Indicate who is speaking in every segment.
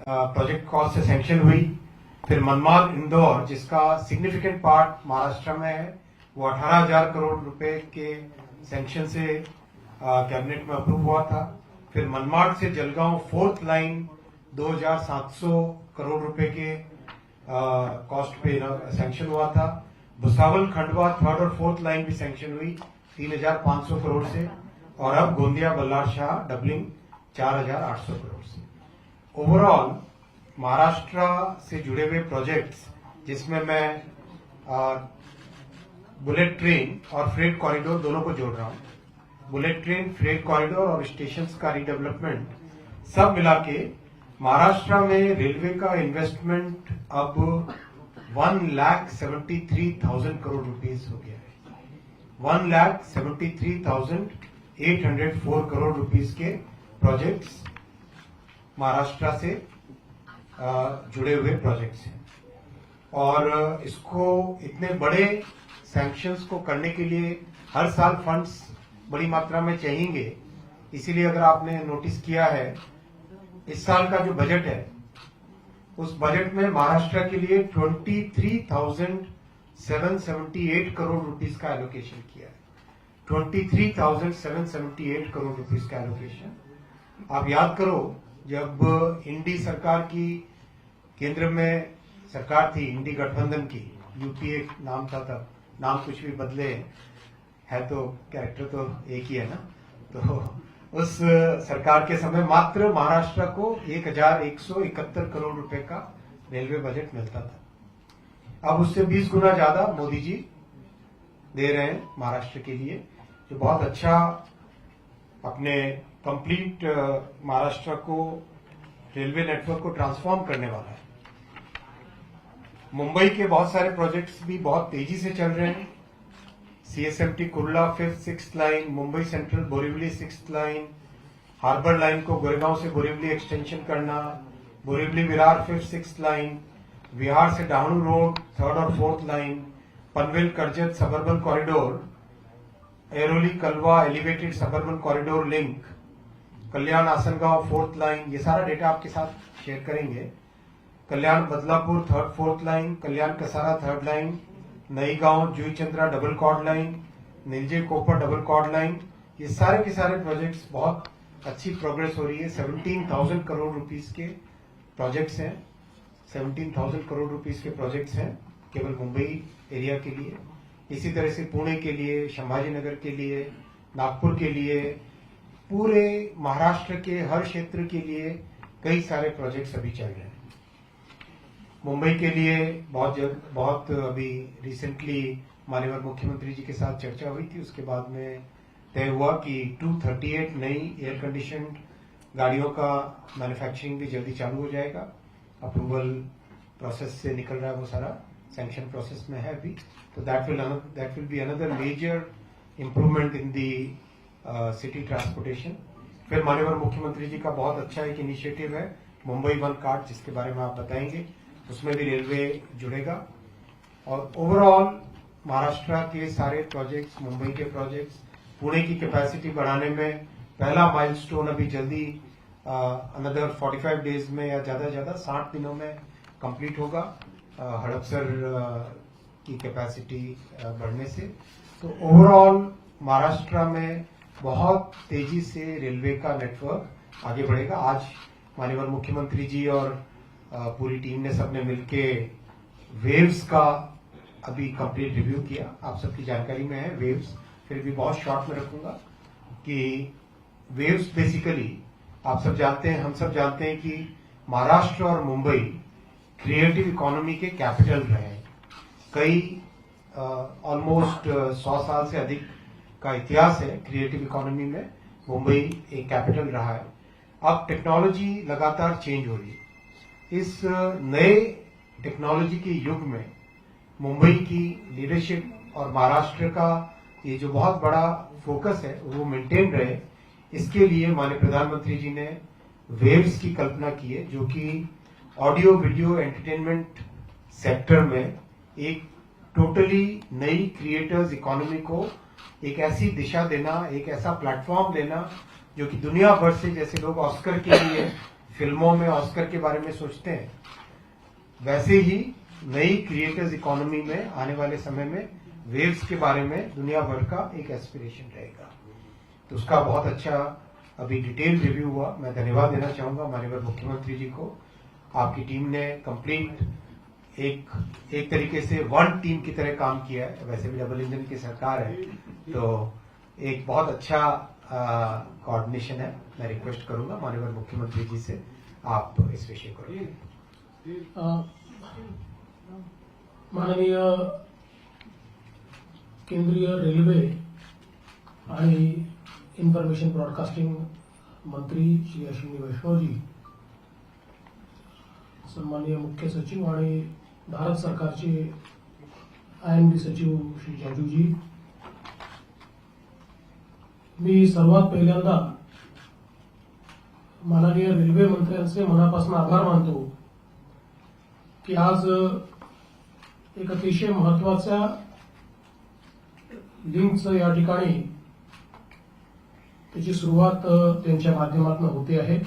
Speaker 1: Project cost से sanction हुई। फिर मनमाड इंदौर, जिसका सिग्निफिकेंट पार्ट महाराष्ट्र में है, वो 18,000 करोड़ रुपए के सैंक्शन से कैबिनेट में अप्रूव हुआ था। फिर मनमाड से जलगांव फोर्थ लाइन 2,700 करोड़ रुपए के कॉस्ट पे सैंक्शन हुआ था। भुसावल खंडवा थर्ड और फोर्थ लाइन भी सैंक्शन हुई 3,500 करोड़ से, और अब गोंदिया बल्लार शाह डबलिंग 4,800 करोड़ से। ओवरऑल महाराष्ट्र से जुड़े हुए प्रोजेक्ट्स, जिसमें मैं बुलेट ट्रेन और फ्रेट कॉरिडोर दोनों को जोड़ रहा हूं। बुलेट ट्रेन, फ्रेट कॉरिडोर और स्टेशंस का रीडेवलपमेंट सब मिला के महाराष्ट्र में रेलवे का इन्वेस्टमेंट अब 1,73,000 करोड़ रुपीस हो गया है। 1,73,804 करोड़ रुपीस के प्रोजेक्ट्स महाराष्ट्र से जुड़े हुए प्रोजेक्ट्स हैं, और इसको इतने बड़े सैंक्शंस को करने के लिए हर साल फंड्स बड़ी मात्रा में चाहिए। इसीलिए अगर आपने नोटिस किया है, इस साल का जो बजट है, उस बजट में महाराष्ट्र के लिए 23,778 करोड़ रुपीस का एलोकेशन किया है। 23,778 करोड़ रुपीस का एलोकेशन। आप याद करो, जब इंडी सरकार की केंद्र में सरकार थी, इंडी गठबंधन की, यूपीए नाम था तब, नाम कुछ भी बदले है तो कैरेक्टर तो एक ही है ना। तो उस सरकार के समय मात्र महाराष्ट्र को 1,171 करोड़ रुपए का रेलवे बजट मिलता था। अब उससे 20 गुना ज्यादा मोदी जी दे रहे हैं महाराष्ट्र के लिए, जो बहुत अच्छा अपने कंप्लीट महाराष्ट्र को, रेलवे नेटवर्क को ट्रांसफॉर्म करने वाला है। मुंबई के बहुत सारे प्रोजेक्ट्स भी बहुत तेजी से चल रहे हैं। CSMT Kurla 5th 6th line, Mumbai central Borivali 6th line, harbour line को गोरेगांव से बोरीवली एक्सटेंशन करना, Borivali Virar 5th 6th line, Vihar से डाहणू रोड 3rd और 4th line, Panvel Karjat suburban corridor, Airoli Kalwa elevated suburban corridor link, Kalyan Asangaon 4th line. ये सारा डेटा आपके साथ शेयर करेंगे। Kalyan Badlapur 3rd 4th line, Kalyan Kasara 3rd line, Naigaon Juichandra double chord line, नीलजे कोपर डबल कॉर्ड लाइन। ये सारे के सारे प्रोजेक्ट्स बहुत अच्छी प्रोग्रेस हो रही है। 17,000 करोड़ रुपीस के प्रोजेक्ट्स हैं। 17,000 करोड़ रुपीस के प्रोजेक्ट्स हैं केवल मुंबई एरिया के लिए। इसी तरह से पुणे के लिए, संभाजीनगर के लिए, नागपुर के लिए, पूरे महाराष्ट्र के हर क्षेत्र के लिए कई सारे प्रोजेक्ट्स अभी चल रहे हैं। मुंबई के लिए बहुत अभी रिसेंटली माननीय मुख्यमंत्री जी के साथ चर्चा हुई थी। उसके बाद में तय हुआ कि 238 नई एयर कंडीशनड गाड़ियों का मैन्युफैक्चरिंग भी जल्दी चालू हो जाएगा। अप्रूवल प्रोसेस से निकल रहा है, वो सारा सैंक्शन प्रोसेस में है अभी। तो that will be another major improvement in the city transportation. फिर माननीय मुख्यमंत्री जी का बहुत अच्छा एक इनिशिएटिव है, मुंबई वन कार्ड, जिसके बारे में आप बताएंगे। उसमें भी रेलवे जुड़ेगा। और ओवरऑल महाराष्ट्र के सारे प्रोजेक्ट्स, मुंबई के प्रोजेक्ट्स, पुणे की कैपेसिटी बढ़ाने में पहला माइलस्टोन अभी जल्दी अनदर 45 डेज में या ज्यादा से ज्यादा 60 दिनों में कंप्लीट होगा हड़पसर की कैपेसिटी बढ़ने से। तो ओवरऑल महाराष्ट्र में बहुत तेजी से रेलवे का नेटवर्क आगे बढ़ेगा। आज माननीय मुख्यमंत्री जी और पूरी टीम ने सबने मिलके वेव्स का अभी कंप्लीट रिव्यू किया। आप सबकी जानकारी में है वेव्स, फिर भी बहुत शॉर्ट में रखूंगा कि वेव्स बेसिकली आप सब जानते हैं, हम सब जानते हैं कि महाराष्ट्र और मुंबई क्रिएटिव इकोनॉमी के कैपिटल रहे हैं। कई ऑलमोस्ट 100 साल से अधिक का इतिहास है क्रिएटिव इकोनॉमी में। मुंबई एक कैपिटल रहा है। अब टेक्नोलॉजी लगातार चेंज हो रही है। इस नए टेक्नोलॉजी के युग में मुंबई की लीडरशिप और महाराष्ट्र का ये जो बहुत बड़ा फोकस है वो मेंटेन रहे, इसके लिए माननीय प्रधानमंत्री जी ने वेव्स की कल्पना की है, जो कि ऑडियो वीडियो एंटरटेनमेंट सेक्टर में एक टोटली नई क्रिएटर्स इकोनॉमी को एक ऐसी दिशा देना, एक ऐसा प्लेटफॉर्म देना जो कि दुनिया भर से, जैसे लोग ऑस्कर के लिए फिल्मों में ऑस्कर के बारे में सोचते हैं, वैसे ही नई क्रिएटर्स इकोनॉमी में आने वाले समय में वेव्स के बारे में दुनिया भर का एक एस्पिरेशन रहेगा। तो उसका बहुत अच्छा अभी डिटेल रिव्यू हुआ। मैं धन्यवाद देना चाहूंगा माननीय मुख्यमंत्री जी को। आपकी टीम ने कंप्लीट एक तरीके से वन टीम की तरह काम किया है। वैसे भी डबल इंजन की सरकार है, तो एक बहुत अच्छा कोऑर्डिनेशन है। मैं रिक्वेस्ट करूंगा माननीय मुख्यमंत्री जी से आप इस विषय को रखें।
Speaker 2: माननीय केंद्रीय रेल्वे आणि इन्फॉर्मेशन ब्रॉडकास्टिंग मंत्री श्री अश्विनी वैष्णवजी, सन्माननीय मुख्य सचिव आणि भारत सरकारचे IMD सचिव श्री जाजूजी, मी सर्वात पहिल्यांदा माननीय रेल्वे मंत्र्यांचे मनापासून आभार मानतो की आज एक अतिशय महत्वाच्या लिंकचं या ठिकाणी त्याची सुरुवात त्यांच्या माध्यमातून होते आहे।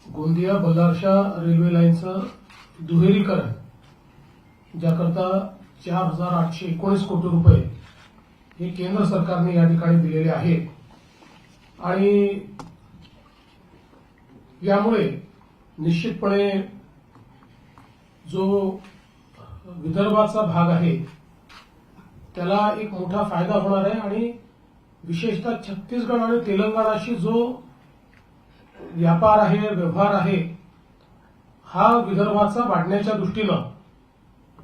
Speaker 2: गोंदिया बल्लारशा रेल्वे लाईनचं दुहेरीकरण, ज्याकरता 4,819 कोटी रुपये हे केंद्र सरकारने या ठिकाणी दिलेले आहेत आणि यामुळे निश्चितपणे जो विदर्भाचा भाग आहे त्याला एक मोठा फायदा होणार आहे आणि विशेषतः छत्तीसगड आणि तेलंगणाशी जो व्यापार आहे, व्यवहार आहे, हा विदर्भाचा वाढण्याच्या दृष्टीनं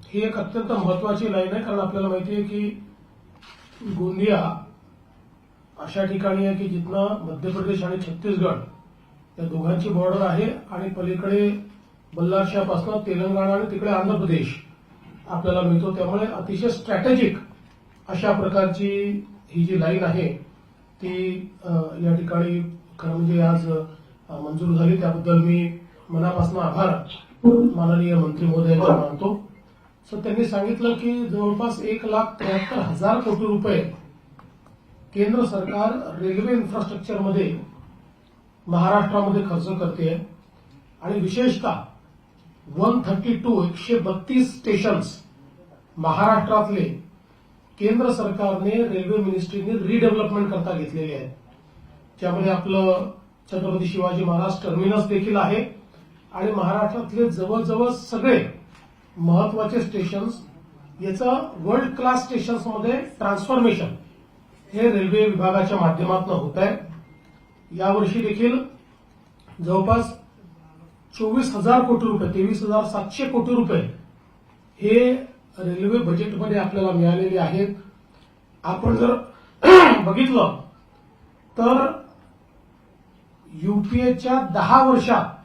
Speaker 2: ही एक अत्यंत महत्वाची लाईन आहे। कारण आपल्याला माहिती आहे की गोंदिया अशा ठिकाणी आहे की जिथनं मध्य प्रदेश आणि छत्तीसगड या दोघांची बॉर्डर आहे आणि पलीकडे बल्लारशापासून तेलंगणा आणि तिकडे आंध्र प्रदेश आपल्याला मिळतो। त्यामुळे अतिशय स्ट्रॅटेजिक अशा प्रकारची ही जी लाईन आहे ती या ठिकाणी खरं म्हणजे आज मंजूर झाली, त्याबद्दल मी मनापासून आभार माननीय मंत्री महोदयांचे मानतो। त्यांनी सांगितलं की जवळपास 1,73,000 कोटी रुपये केंद्र सरकार रेल्वे इन्फ्रास्ट्रक्चरमध्ये महाराष्ट्रामध्ये खर्च करते आणि विशेषतः 132 स्टेशन्स महाराष्ट्रातले केंद्र सरकारने रेल्वे मिनिस्ट्रीने रिडेव्हलपमेंट करता घेतलेले आहेत, ज्यामध्ये आपलं छत्रपती शिवाजी महाराज टर्मिनस देखील आहे आणि महाराष्ट्रातले जवळजवळ सगळे महत्वाचे स्टेशन्स याचं वर्ल्ड क्लास स्टेशन्समध्ये ट्रान्सफॉर्मेशन हे रेल्वे विभागाच्या माध्यमातून होत आहे। यावर्षी देखील जवळपास 24,000 कोटी रुपये 23,700 कोटी रुपये हे रेल्वे बजेटमध्ये आपल्याला मिळालेले आहेत। आपण जर बघितलं तर यूपीएच्या 10 वर्षात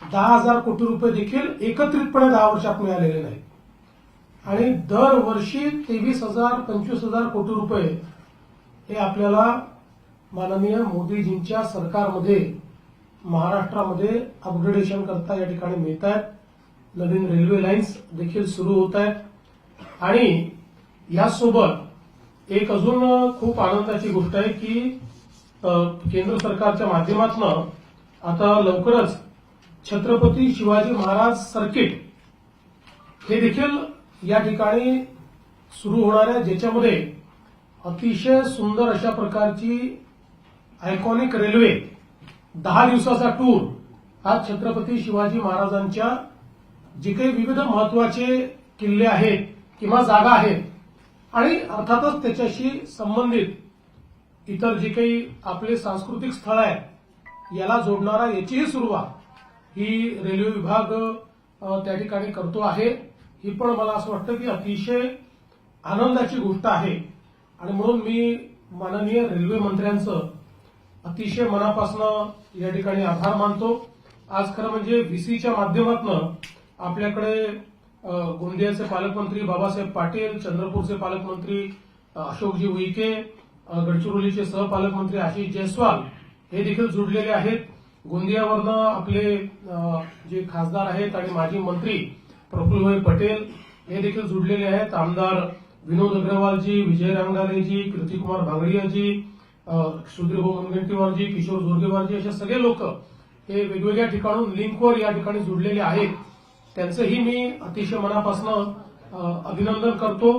Speaker 2: 10,000 कोटी रुपये देखील एकत्रितपणे 10 वर्षात मिळालेले नाहीत आणि दरवर्षी 23,000 25,000 कोटी रुपये हे आपल्याला माननीय मोदीजींच्या सरकारमध्ये महाराष्ट्रामध्ये अपग्रेडेशन करता या ठिकाणी मिळत आहेत। नवीन रेल्वे लाईन्स देखील सुरू होत आहेत आणि यासोबत एक अजून खूप आनंदाची गोष्ट आहे की केंद्र सरकारच्या माध्यमातून आता लवकरच छत्रपती शिवाजी महाराज सर्किट हे देखील या ठिकाणी सुरू होणार आहे, ज्याच्यामध्ये अतिशय सुंदर अशा प्रकारची आयकॉनिक रेल्वे 10 दिवसाचा टूर हा छत्रपती शिवाजी महाराजांच्या जे काही विविध महत्वाचे किल्ले आहेत किंवा जागा आहेत आणि अर्थातच त्याच्याशी संबंधित इतर जे काही आपले सांस्कृतिक स्थळ आहेत याला जोडणारा याचीही सुरुवात ही रेल्वे विभाग त्या ठिकाणी करतो आहे। ही पण मला असं वाटतं की अतिशय आनंदाची गोष्ट आहे आणि म्हणून मी माननीय रेल्वे मंत्र्यांचं अतिशय मनापासून या ठिकाणी आभार मानतो। आज खरं म्हणजे व्हीसीच्या माध्यमातून आपल्याकडे गोंदियाचे पालकमंत्री बाबासाहेब पाटील, चंद्रपूरचे पालकमंत्री अशोकजी उईके, गडचिरोलीचे सहपालकमंत्री आशिष जयस्वाल हे देखील जुडलेले आहेत। गोंदियावरनं आपले जे खासदार आहेत आणि माजी मंत्री प्रफुल्लभाई पटेल हे देखील जुडलेले आहेत। आमदार विनोद अग्रवालजी, विजय रंगारेजी, कीर्तिकुमार भांगडियाजी, सुधीर मुनगंटीवारजी, किशोर जोरगेवारजी असे सगळे लोक हे वेगवेगळ्या ठिकाणून लिंकवर या ठिकाणी जुडलेले आहेत त्यांचंही मी अतिशय मनापासून अभिनंदन करतो.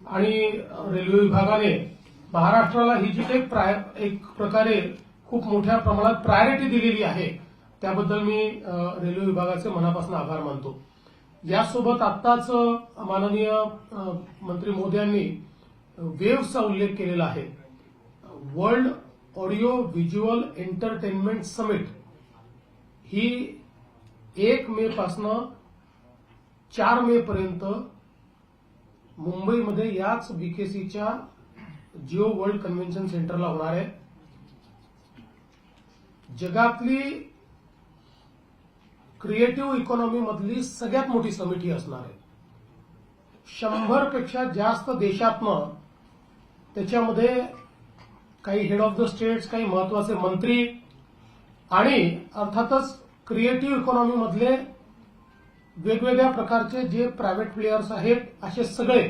Speaker 2: आणि रेल्वे विभागाने महाराष्ट्राला ही जी एक प्रकारे खूप मोठ्या प्रमाणात प्रायोरिटी दिलेली आहे त्याबद्दल मी रेल्वे विभागाचे मनापासून आभार मानतो. यासोबत आत्ताच माननीय मंत्री महोदयांनी वेव्हचा उल्लेख केलेला आहे. World audio visual entertainment summit ही 1 मे पासनं 4 मे पर्यंत मुंबईमध्ये याच बीकेसीच्या जिओ वर्ल्ड कन्व्हेन्शन सेंटरला होणार आहे. जगातली क्रिएटिव्ह इकॉनॉमी मधली सगळ्यात मोठी समिट ही असणार आहे. 100 पेक्षा जास्त देशातनं त्याच्यामध्ये काही हेड ऑफ द स्टेट्स, काही महत्वाचे मंत्री आणि अर्थातच क्रिएटिव्ह इकॉनॉमी मधले वेगवेगळ्या प्रकारचे जे प्रायव्हेट प्लेयर्स आहेत असे सगळे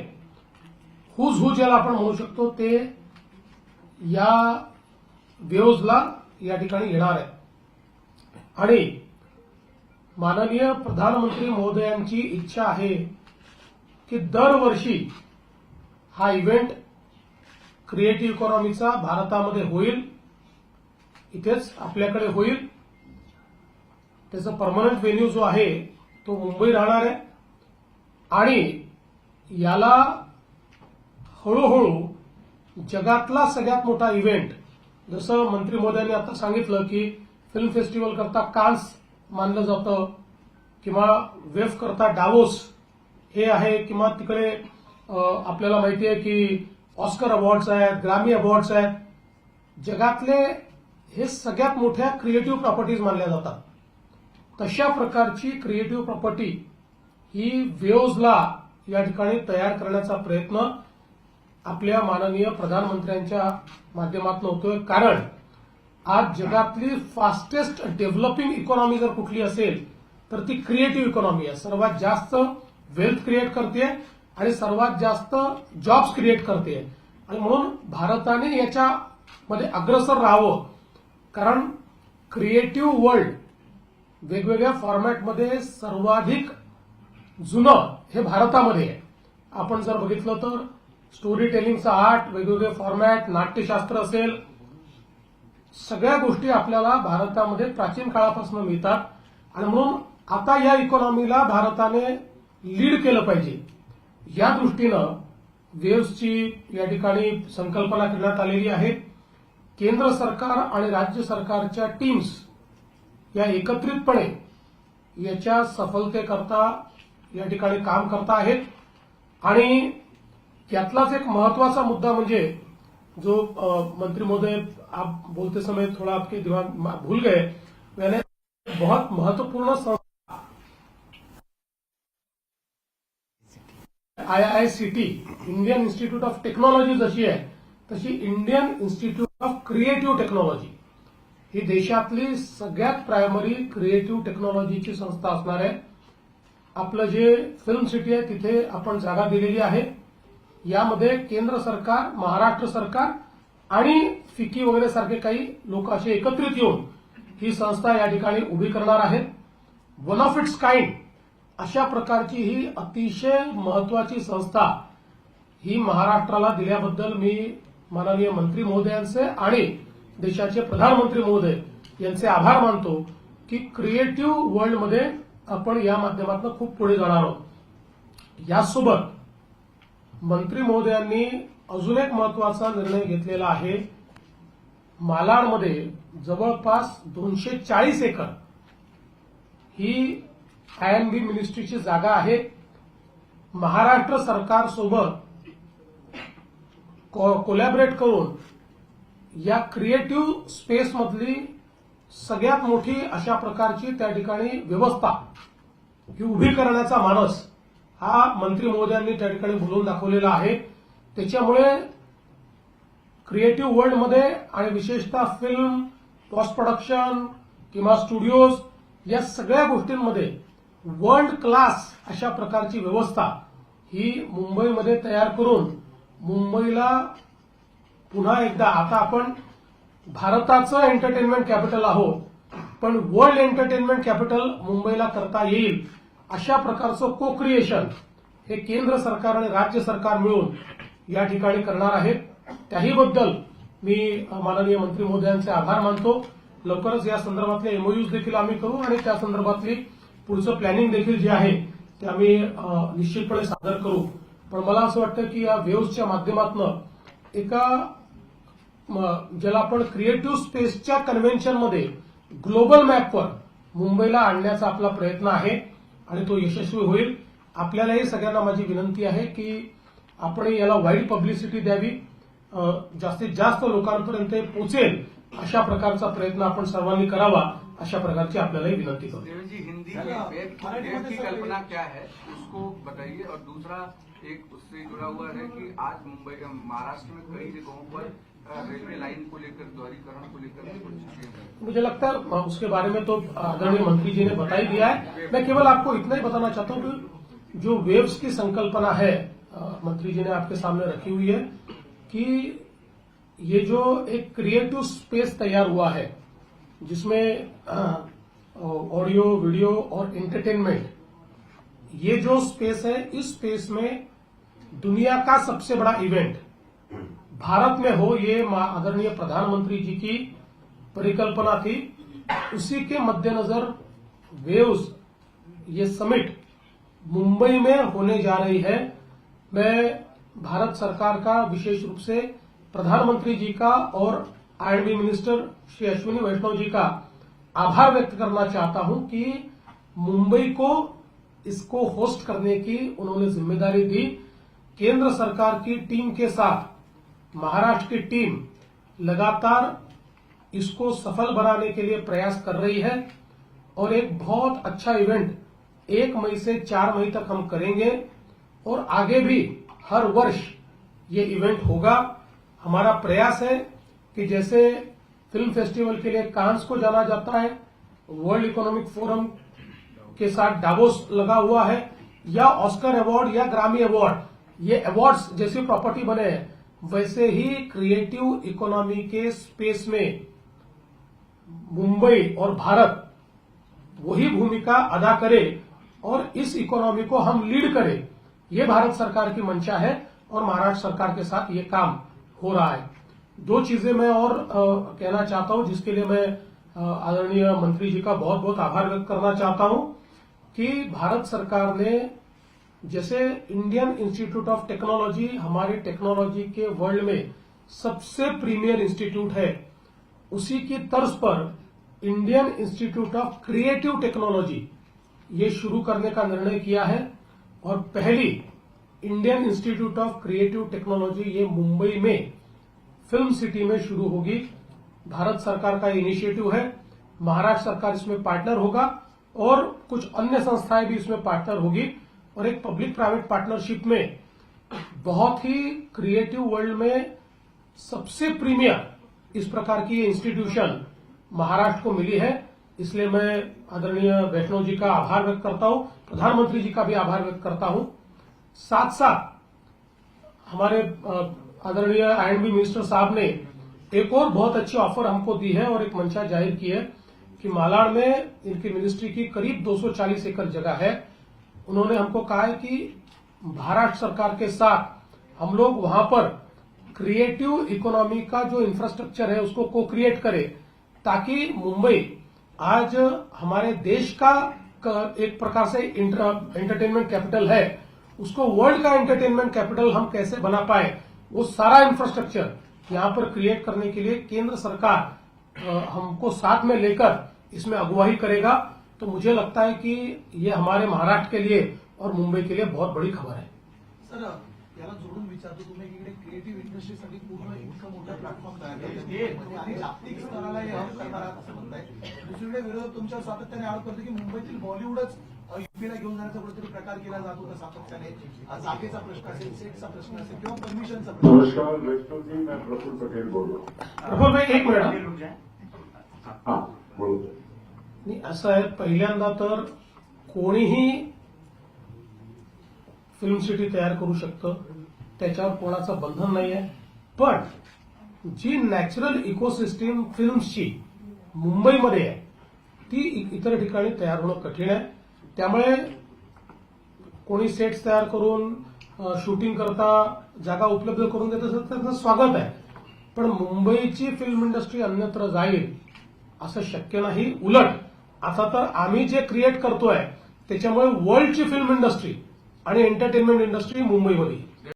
Speaker 2: हुज ज्याला आपण म्हणू शकतो ते या वेव्हजला या ठिकाणी येणार आहे. आणि माननीय प्रधानमंत्री महोदयांची इच्छा आहे की दरवर्षी हा इव्हेंट क्रिएटिव्ह इकॉनॉमीचा भारतामध्ये होईल, इथेच आपल्याकडे होईल. त्याचा परमनंट व्हेन्यू जो आहे तो मुंबई राहणार आहे. आणि याला हळूहळू जगातला सगळ्यात मोठा इव्हेंट, जसं मंत्री महोदयांनी आता सांगितलं की फिल्म फेस्टिवल करता कान्स मानलं जातं किंवा वेफ करता डावोस हे आहे, किंवा तिकडे आपल्याला माहिती आहे की ऑस्कर अवॉर्ड्स आहेत, ग्रॅमी अवॉर्ड्स आहेत. जगातले हे सगळ्यात मोठ्या क्रिएटिव्ह प्रॉपर्टीज मानल्या जातात. तशा प्रकारची क्रिएटिव्ह प्रॉपर्टी ही वेव्हजला या ठिकाणी तयार करण्याचा प्रयत्न आपल्या माननीय प्रधानमंत्र्यांच्या माध्यमातून होतोय. कारण आज जगातली फास्टेस्ट डेव्हलपिंग इकॉनॉमी जर कुठली असेल तर ती क्रिएटिव्ह इकॉनॉमी आहे. सर्वात जास्त वेल्थ क्रिएट करते आणि सर्वात जास्त जॉब्स क्रिएट करते. आणि म्हणून भारताने याच्यामध्ये अग्रसर राहावं. कारण क्रिएटिव्ह वर्ल्ड वेगवेगळ्या फॉर्मॅटमध्ये सर्वाधिक जुनं हे भारतामध्ये आहे. आपण जर बघितलं तर स्टोरी टेलिंगचा आर्ट, वेगवेगळे फॉर्मॅट, नाट्यशास्त्र असेल, सगळ्या गोष्टी आपल्याला भारतामध्ये प्राचीन काळापासून मिळतात. आणि म्हणून आता या इकॉनॉमीला भारताने लीड केलं पाहिजे. या दृष्टीनं वेव्हची या ठिकाणी संकल्पना करण्यात आलेली आहे. केंद्र सरकार आणि राज्य सरकारच्या टीम्स या एकत्रितपणे याच्या सफलतेकरता या ठिकाणी काम करता आहेत. आणि यातलाच एक महत्वाचा मुद्दा म्हणजे जो मंत्री महोदय आप बोलते समय थोड़ा आपके दिमाग भूल गए, मैंने बहुत महत्वपूर्ण संस्था IICT Indian institute of technology जशी आहे तशी Indian institute of creative technology ही देशातली सगळ्यात प्रायमरी क्रिएटिव्ह टेक्नॉलॉजीची संस्था असणार आहे. आपलं जे फिल्म सिटी आहे तिथे आपण जागा दिलेली आहे. यामध्ये केंद्र सरकार, महाराष्ट्र सरकार आणि फिकी वगैरे सारखे काही लोक असे एकत्रित येऊन ही संस्था या ठिकाणी उभी करणार आहेत. वन ऑफ इट्स काइंड अशा प्रकारची ही अतिशय महत्वाची संस्था ही महाराष्ट्राला दिल्याबद्दल मी माननीय मंत्री महोदयांचे आणि देशाचे प्रधानमंत्री महोदय यांचे आभार मानतो की क्रिएटिव्ह वर्ल्डमध्ये आपण या माध्यमातून खूप पुढे जाणार आहोत. यासोबत मंत्री महोदयांनी अजून एक महत्वाचा निर्णय घेतलेला आहे. मालाडमध्ये जवळपास 240 एकर ही आयएनबी मिनिस्ट्रीची जागा आहे. महाराष्ट्र सरकारसोबत कोलॅबरेट करून या क्रिएटिव्ह स्पेसमधली सगळ्यात मोठी अशा प्रकारची त्या ठिकाणी व्यवस्था ही उभी करण्याचा मानस हा मंत्री महोदयांनी त्या ठिकाणी बोलून दाखवलेला आहे. त्याच्यामुळे क्रिएटिव्ह वर्ल्डमध्ये आणि विशेषतः फिल्म, पोस्ट प्रोडक्शन किंवा स्टुडिओज या सगळ्या गोष्टींमध्ये वर्ल्ड क्लास अशा प्रकारची व्यवस्था ही मुंबईमध्ये तयार करून मुंबईला पुन्हा एकदा, आता आपण भारताचं एंटरटेनमेंट कॅपिटल आहोत पण वर्ल्ड एंटरटेनमेंट कॅपिटल मुंबईला करता येईल अशा प्रकारचं को क्रिएशन हे केंद्र सरकार आणि राज्य सरकार मिळून या ठिकाणी करणार आहेत. त्याही बद्दल मी माननीय मंत्री महोदयांचे आभार मानतो. लवकरच या संदर्भातले एमओयूज देखील आम्ही करू आणि त्या संदर्भातली पुढचं प्लॅनिंग देखील जे आहे ते आम्ही निश्चितपणे सादर करू. पण मला असं वाटतं की या वेव्हच्या माध्यमातून एका ज्याला आपण क्रिएटिव्ह स्पेसच्या कन्व्हेन्शनमध्ये ग्लोबल मॅपवर मुंबईला आणण्याचा आपला प्रयत्न आहे आणि तो यशस्वी होईल. आपल्यालाही सगळ्यांना माझी विनंती आहे की आपण याला वाईड पब्लिसिटी द्यावी, जास्तीत जास्त लोकांपर्यंत पोहोचेल अशा प्रकारचा प्रयत्न आपण सर्वांनी करावा, अशा प्रकारची आपल्यालाही विनंती करतो.
Speaker 3: देवेंद्र जी, हिंदी में वेब की कल्पना क्या है उसको बताइए. और दूसरा एक उससे जुड़ा हुआ है कि आज मुंबई महाराष्ट्र में कई जगहों पर रेलवे लाइन को लेकर दोहरीकरण को लेकर
Speaker 2: मुझे लगता है उसके बारे में तो आदरणीय मंत्री जी ने बता ही दिया है. मैं केवल आपको इतना ही बताना चाहता हूं कि जो वेव्स की संकल्पना है मंत्री जी ने आपके सामने रखी हुई है कि ये जो एक क्रिएटिव स्पेस तैयार हुआ है जिसमें ऑडियो वीडियो और एंटरटेनमेंट, ये जो स्पेस है इस स्पेस में दुनिया का सबसे बड़ा इवेंट भारत में हो, ये आदरणीय प्रधानमंत्री जी की परिकल्पना थी. उसी के मद्देनजर वेव्स ये समिट मुंबई में होने जा रही है. मैं भारत सरकार का विशेष रूप से प्रधानमंत्री जी का और आईएनबी मिनिस्टर श्री अश्विनी वैष्णव जी का आभार व्यक्त करना चाहता हूं कि मुंबई को इसको होस्ट करने की उन्होंने जिम्मेदारी दी. केंद्र सरकार की टीम के साथ महाराष्ट्र की टीम लगातार इसको सफल बनाने के लिए प्रयास कर रही है और एक बहुत अच्छा इवेंट 1 मई से 4 मई तक हम करेंगे और आगे भी हर वर्ष ये इवेंट होगा. हमारा प्रयास है कि जैसे फिल्म फेस्टिवल के लिए कांस को जाना जाता है, वर्ल्ड इकोनॉमिक फोरम के साथ डावोस लगा हुआ है, या ऑस्कर अवार्ड या ग्रामी अवार्ड, ये अवार्ड्स जैसी प्रॉपर्टी बने हैं, वैसे ही क्रिएटिव इकोनॉमी के स्पेस में मुंबई और भारत वही भूमिका अदा करे और इस इकोनॉमी को हम लीड करें. ये भारत सरकार की मंशा है और महाराष्ट्र सरकार के साथ ये काम हो रहा है. 2 चीजें मैं और कहना चाहता हूं जिसके लिए मैं आदरणीय मंत्री जी का बहुत बहुत आभार व्यक्त करना चाहता हूं कि भारत सरकार ने जैसे इंडियन इंस्टीट्यूट ऑफ टेक्नोलॉजी हमारी टेक्नोलॉजी के वर्ल्ड में सबसे प्रीमियर इंस्टीट्यूट है, उसी की तर्ज पर Indian institute of creative technology ये शुरू करने का निर्णय किया है. और पहली Indian institute of creative technology ये मुंबई में फिल्म सिटी में शुरू होगी. भारत सरकार का इनिशिएटिव है, महाराष्ट्र सरकार इसमें पार्टनर होगा और कुछ अन्य संस्थाएं भी इसमें पार्टनर होगी और एक पब्लिक प्राइवेट पार्टनरशिप में बहुत ही क्रिएटिव वर्ल्ड में सबसे प्रीमियर इस प्रकार की ये इंस्टीट्यूशन महाराष्ट्र को मिली है. इसलिए मैं आदरणीय वैष्णव जी का आभार व्यक्त करता हूं, प्रधानमंत्री जी का भी आभार व्यक्त करता हूं. साथ साथ हमारे आदरणीय आईएनबी मिनिस्टर साहब ने एक और बहुत अच्छी ऑफर हमको दी है और एक मंशा जाहिर की है कि मालाड में इनकी मिनिस्ट्री की करीब 240 एकड़ जगह है. उन्होंने हमको कहा है कि महाराष्ट्र सरकार के साथ हम लोग वहां पर क्रिएटिव इकोनॉमी का जो इंफ्रास्ट्रक्चर है उसको को क्रिएट करें ताकि मुंबई आज हमारे देश का एक प्रकार से एंटरटेनमेंट कैपिटल है, उसको वर्ल्ड का एंटरटेनमेंट कैपिटल हम कैसे बना पाए, वो सारा इंफ्रास्ट्रक्चर यहां पर क्रिएट करने के लिए केंद्र सरकार हमको साथ में लेकर इसमें अगुवाई करेगा. तो मुझे लगता है कि ये हमारे महाराष्ट्र के लिए और मुंबई के लिए बहुत बड़ी खबर है.
Speaker 4: सर याला जोडून विचारतो, तुम्ही इकडे क्रिएटिव्ह इंडस्ट्रीसाठी पूर्ण इतका मोठा प्लॅटफॉर्म तयार करताय आणि जागतिक स्तराला हे हब करणार आहात असं म्हणताय. दुसरीकडे विरोधक तुमच्यावर सातत्याने आरोप करतो की मुंबईतील बॉलिवूडच युपीला घेऊन जाण्याचा कुठेतरी प्रकार केला जात होता सातत्याने. जागेचा प्रश्न असेल, सेटचा प्रश्न असेल किंवा परमिशनचा प्रश्न.
Speaker 5: नमस्कार वैष्णव जी, मैं प्रफुल्ल पटेल बोल रहा हूँ.
Speaker 2: प्रफुल्ल भाई एक मिनिट.
Speaker 5: हाँ बोलो.
Speaker 2: नाही असं आहे, पहिल्यांदा तर कोणीही फिल्म सिटी तयार करू शकतं, त्याच्यावर कोणाचं बंधन नाही आहे. पण जी नॅचरल इकोसिस्टीम फिल्म्सची मुंबईमध्ये आहे ती इतर ठिकाणी तयार होणं कठीण आहे. त्यामुळे कोणी सेट्स तयार करून शूटिंग करता जागा उपलब्ध करून देत असेल तर त्याचं स्वागत आहे. पण मुंबईची फिल्म इंडस्ट्री अन्यत्र जाईल असं शक्य नाही. उलट आता तर आम्ही जे क्रिएट करतोय त्याच्यामुळे वर्ल्डची फिल्म इंडस्ट्री आणि एंटरटेनमेंट इंडस्ट्री मुंबईमध्ये